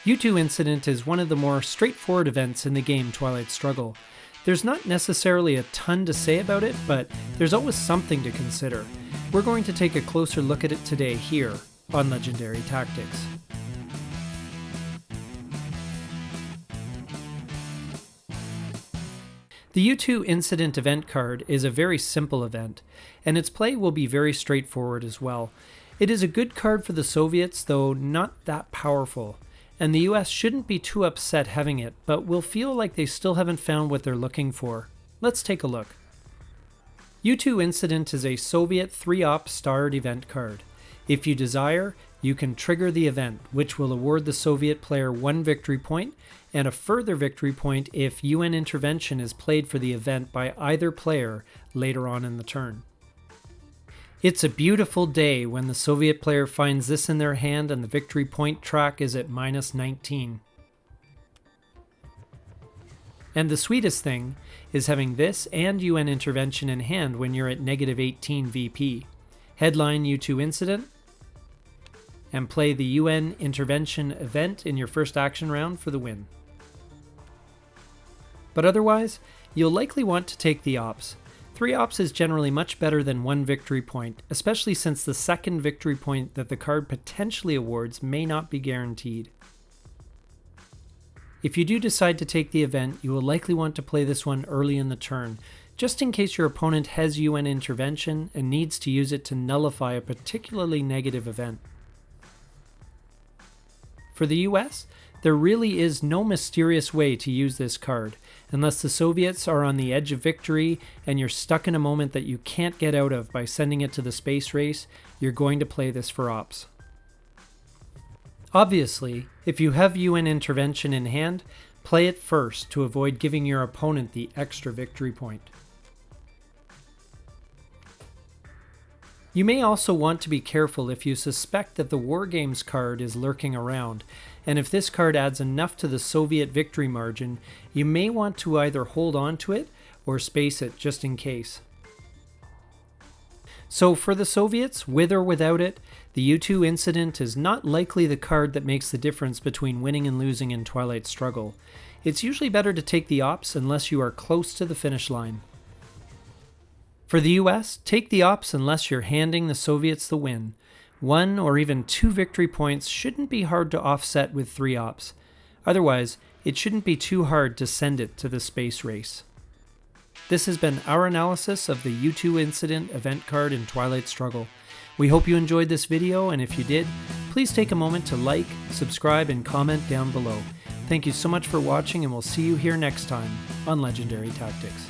U-2 incident is one of the more straightforward events in the game Twilight Struggle. There's not necessarily a ton to say about it, but there's always something to consider. We're going to take a closer look at it today here on Legendary Tactics. The U-2 Incident event card is a very simple event, and its play will be very straightforward as well. It is a good card for the Soviets, though not that powerful, and the US shouldn't be too upset having it, but will feel like they still haven't found what they're looking for. Let's take a look. U-2 Incident is a Soviet 3-op starred event card. If you desire, you can trigger the event, which will award the Soviet player 1 victory point, and a further victory point if UN intervention is played for the event by either player later on in the turn. It's a beautiful day when the Soviet player finds this in their hand and the victory point track is at -19. And the sweetest thing is having this and UN intervention in hand when you're at -18 VP. Headline U-2 Incident, and play the UN intervention event in your first action round for the win. But otherwise, you'll likely want to take the ops. 3 ops is generally much better than 1 victory point, especially since the second victory point that the card potentially awards may not be guaranteed. If you do decide to take the event, you will likely want to play this one early in the turn, just in case your opponent has UN intervention and needs to use it to nullify a particularly negative event. For the US, there really is no mysterious way to use this card, unless the Soviets are on the edge of victory and you're stuck in a moment that you can't get out of by sending it to the space race. You're going to play this for ops. Obviously, if you have UN intervention in hand, play it first to avoid giving your opponent the extra victory point. You may also want to be careful if you suspect that the War Games card is lurking around, and if this card adds enough to the Soviet victory margin, you may want to either hold on to it or space it just in case. So for the Soviets, with or without it, the U-2 Incident is not likely the card that makes the difference between winning and losing in Twilight Struggle. It's usually better to take the ops unless you are close to the finish line. For the US, take the ops unless you're handing the Soviets the win. 1 or even 2 victory points shouldn't be hard to offset with 3 ops. Otherwise, it shouldn't be too hard to send it to the space race. This has been our analysis of the U-2 Incident event card in Twilight Struggle. We hope you enjoyed this video, and if you did, please take a moment to like, subscribe, and comment down below. Thank you so much for watching, and we'll see you here next time on Legendary Tactics.